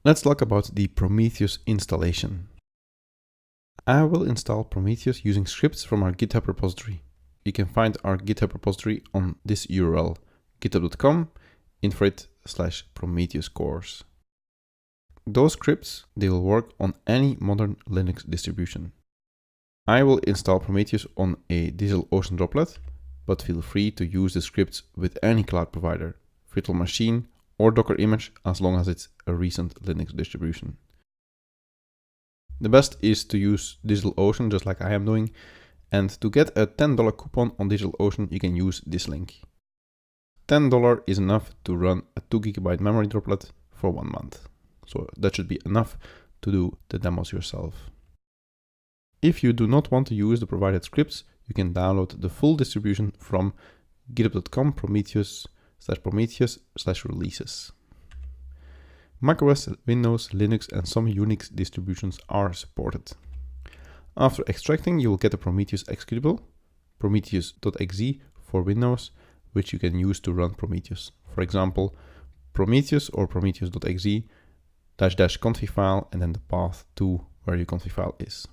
Let's talk about the Prometheus installation. I will install Prometheus using scripts from our GitHub repository. You can find our GitHub repository on this URL, github.com/Prometheus course. Those scripts, they will work on any modern Linux distribution. I will install Prometheus on a DigitalOcean droplet, but feel free to use the scripts with any cloud provider, virtual machine, or Docker image, as long as it's a recent Linux distribution. The best is to use DigitalOcean, just like I am doing, and to get a $10 coupon on DigitalOcean, you can use this link. $10 is enough to run a 2 GB memory droplet for 1 month. So that should be enough to do the demos yourself. If you do not want to use the provided scripts, you can download the full distribution from github.com Prometheus/releases. macOS, Windows, Linux, and some Unix distributions are supported. After extracting, you will get a Prometheus executable, prometheus.exe for Windows, which you can use to run Prometheus. For example, Prometheus or prometheus.exe --config file and then the path to where your config file is.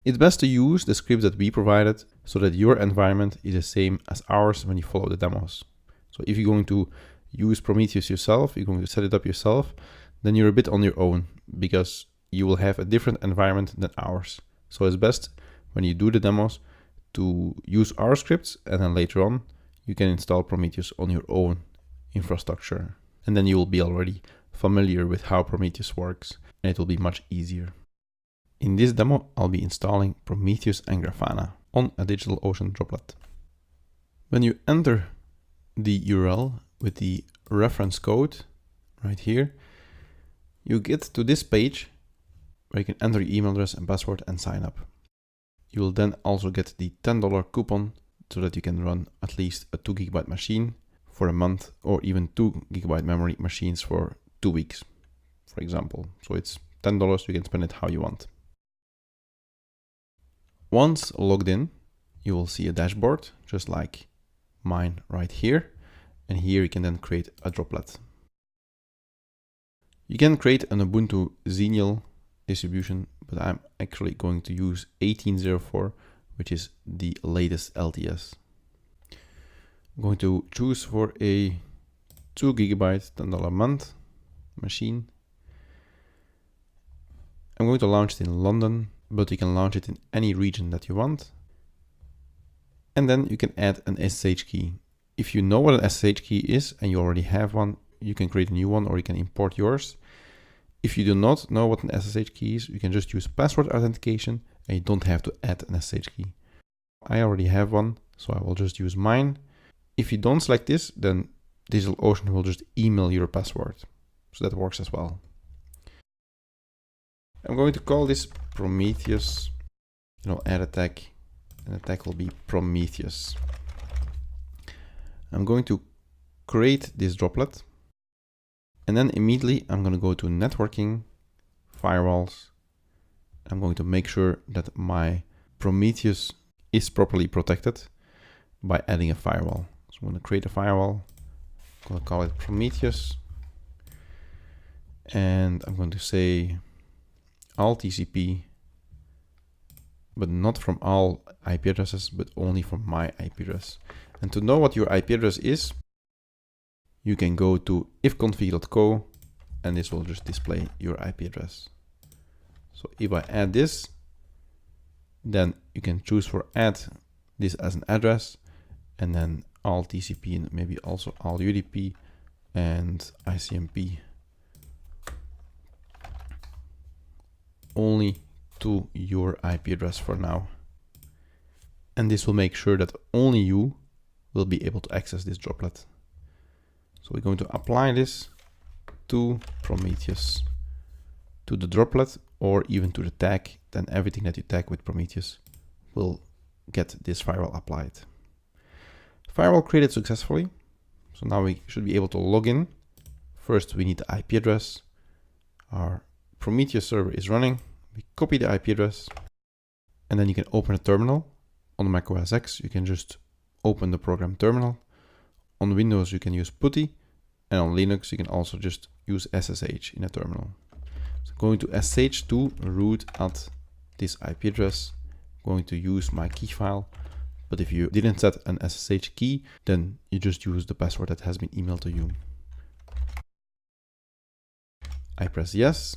It's best to use the scripts that we provided so that your environment is the same as ours when you follow the demos. So if you're going to use Prometheus yourself, you're going to set it up yourself, then you're a bit on your own because you will have a different environment than ours. So it's best when you do the demos to use our scripts, and then later on you can install Prometheus on your own infrastructure. And then you will be already familiar with how Prometheus works, and it will be much easier. In this demo, I'll be installing Prometheus and Grafana on a DigitalOcean droplet. When you enter the URL with the reference code right here, you get to this page where you can enter your email address and password and sign up. You will then also get the $10 coupon so that you can run at least a 2 GB machine for a month, or even 2 GB memory machines for 2 weeks, for example. So it's $10, you can spend it how you want. Once logged in, you will see a dashboard, just like mine right here. And here you can then create a droplet. You can create an Ubuntu Xenial distribution, but I'm actually going to use 1804, which is the latest LTS. I'm going to choose for a 2 GB $10 a month machine. I'm going to launch it in London, but you can launch it in any region that you want. And then you can add an SSH key. If you know what an SSH key is and you already have one, you can create a new one or you can import yours. If you do not know what an SSH key is, you can just use password authentication and you don't have to add an SSH key. I already have one, so I will just use mine. If you don't select this, then DigitalOcean will just email your password. So that works as well. I'm going to call this Prometheus, add a tag, and the tag will be Prometheus. I'm going to create this droplet, and then immediately I'm going to go to networking, firewalls. I'm going to make sure that my Prometheus is properly protected by adding a firewall. So I'm going to create a firewall. I'm going to call it Prometheus, and I'm going to say all TCP, but not from all IP addresses, but only from my IP address. And to know what your IP address is, you can go to ifconfig.co, and this will just display your IP address. So if I add this, then you can choose for add this as an address, and then all TCP and maybe also all UDP and ICMP only to your IP address for now. And this will make sure that only you will be able to access this droplet. So we're going to apply this to Prometheus, to the droplet, or even to the tag. Then everything that you tag with Prometheus will get this firewall applied. Firewall created successfully. So now we should be able to log in. First, we need the IP address. Our Prometheus server is running. We copy the IP address, and then you can open a terminal. On Mac OS X, you can just open the program terminal. On Windows, you can use PuTTY, And on Linux, you can also just use SSH in a terminal. So going to SSH to root at this IP address, going to use my key file. But if you didn't set an SSH key, then you just use the password that has been emailed to you. I press yes,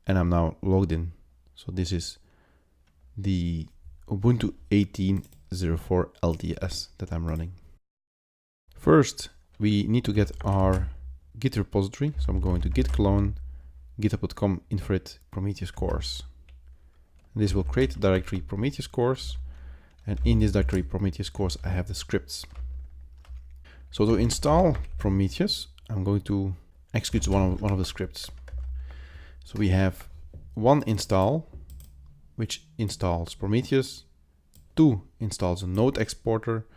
and I'm now logged in. So this is the Ubuntu 18.04 LTS that I'm running. First, we need to get our Git repository. So I'm going to git clone github.com infrared Prometheus course. This will create the directory Prometheus course. And in this directory Prometheus course, I have the scripts. So to install Prometheus, I'm going to execute one of the scripts. So we have one install, which installs Prometheus. 2 installs a node exporter.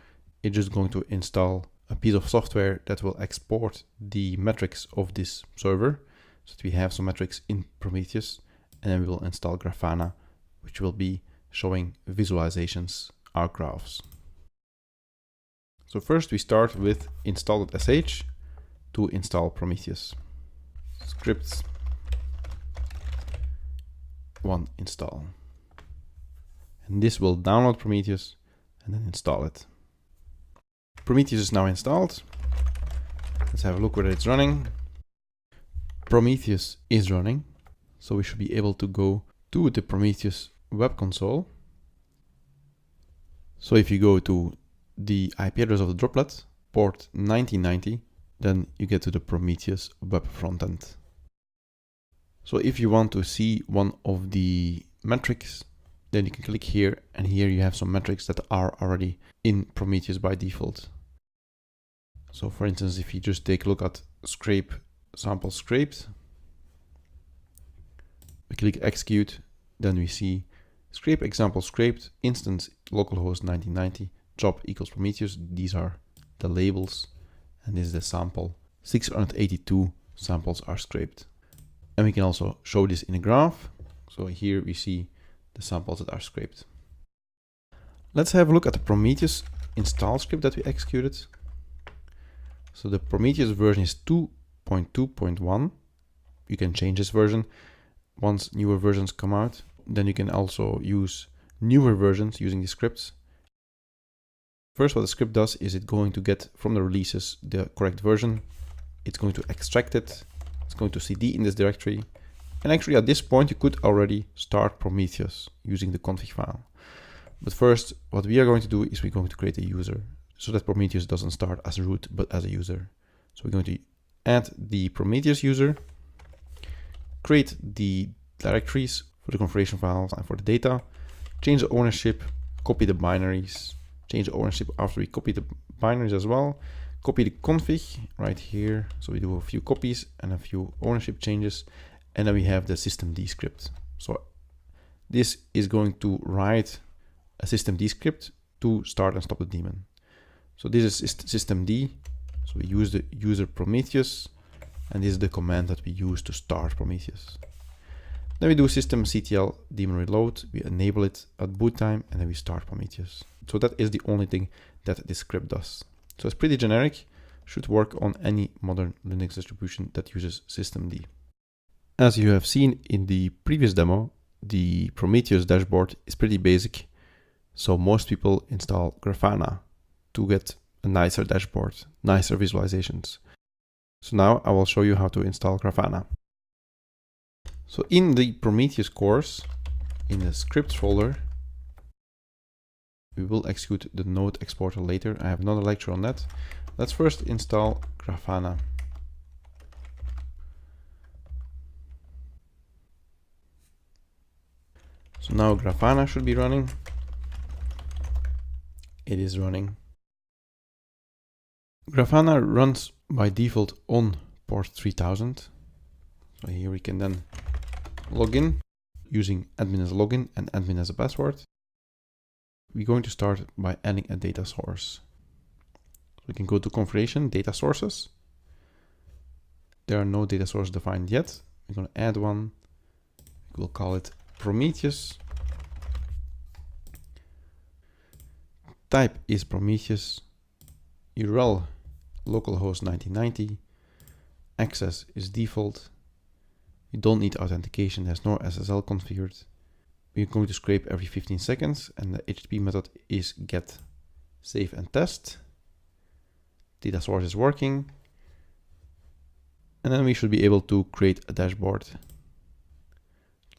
It's just going to install a piece of software that will export the metrics of this server. So that we have some metrics in Prometheus. And then we will install Grafana, which will be showing visualizations, arc graphs. So first we start with install.sh to install Prometheus. Scripts 1 install. And this will download Prometheus and then install it. Prometheus is now installed. Let's have a look whether it's running. Prometheus is running. So we should be able to go to the Prometheus web console. So if you go to the IP address of the droplet, port 1990, then you get to the Prometheus web frontend. So if you want to see one of the metrics, then you can click here, and here you have some metrics that are already in Prometheus by default. So for instance, if you just take a look at scrape sample scraped, we click execute, then we see scrape example scraped, instance localhost 1990, job equals Prometheus. These are the labels, and this is the sample. 682 samples are scraped. And we can also show this in a graph. So here we see the samples that are scraped. Let's have a look at the Prometheus install script that we executed. So the Prometheus version is 2.2.1. You can change this version once newer versions come out. Then you can also use newer versions using the scripts. First, what the script does is it's going to get from the releases the correct version. It's going to extract it. It's going to cd in this directory. And actually at this point, you could already start Prometheus using the config file. But first, what we are going to do is we're going to create a user so that Prometheus doesn't start as root, but as a user. So we're going to add the Prometheus user, create the directories for the configuration files and for the data, change the ownership, copy the binaries, change the ownership after we copy the binaries as well, copy the config right here. So we do a few copies and a few ownership changes, and then we have the systemd script. So this is going to write a systemd script to start and stop the daemon. So this is systemd. So we use the user Prometheus, and this is the command that we use to start Prometheus. Then we do systemctl daemon reload, we enable it at boot time, and then we start Prometheus. So that is the only thing that this script does. So it's pretty generic, should work on any modern Linux distribution that uses systemd. As you have seen in the previous demo, the Prometheus dashboard is pretty basic. So most people install Grafana to get a nicer dashboard, nicer visualizations. So now I will show you how to install Grafana. So in the Prometheus course, in the scripts folder, we will execute the node exporter later. I have another lecture on that. Let's first install Grafana. So now Grafana should be running. It is running. Grafana runs by default on port 3000. So here we can then log in using admin as a login and admin as a password. We're going to start by adding a data source. We can go to configuration, data sources. There are no data sources defined yet. We're going to add one. We'll call it Prometheus. Type is Prometheus. URL localhost 1990. Access is default. You don't need authentication, there's no SSL configured. We're going to scrape every 15 seconds and the HTTP method is get, save and test. Data source is working. And then we should be able to create a dashboard.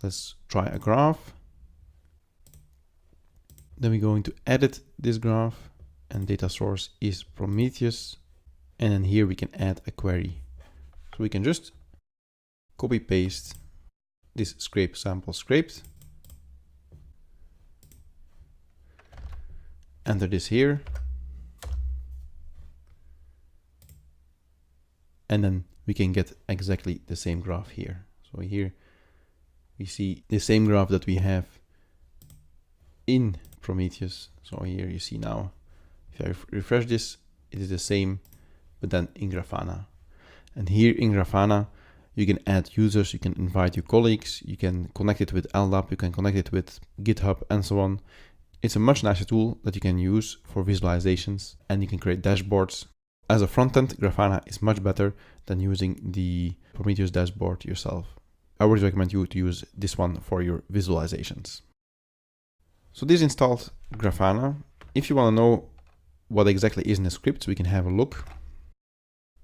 Let's try a graph. Then we're going to edit this graph and data source is Prometheus. And then here we can add a query. So we can just copy paste this scrape sample scraped. Enter this here. And then we can get exactly the same graph here. So here we see the same graph that we have in Prometheus. So here you see now, if I refresh this, it is the same, but then in Grafana. And here in Grafana, you can add users, you can invite your colleagues, you can connect it with LDAP, you can connect it with GitHub and so on. It's a much nicer tool that you can use for visualizations and you can create dashboards. As a frontend, Grafana is much better than using the Prometheus dashboard yourself. I would recommend you to use this one for your visualizations. So this installed Grafana. If you want to know what exactly is in the scripts, we can have a look.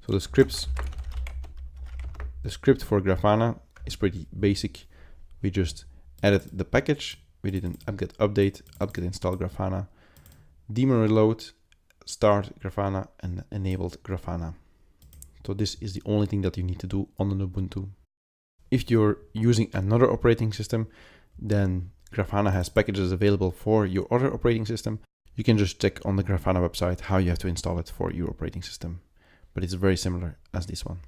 So the script for Grafana is pretty basic. We just added the package. We did an apt-get update, apt-get install Grafana, daemon reload, start Grafana, and enabled Grafana. So this is the only thing that you need to do on an Ubuntu. If you're using another operating system, then Grafana has packages available for your other operating system. You can just check on the Grafana website how you have to install it for your operating system. But it's very similar as this one.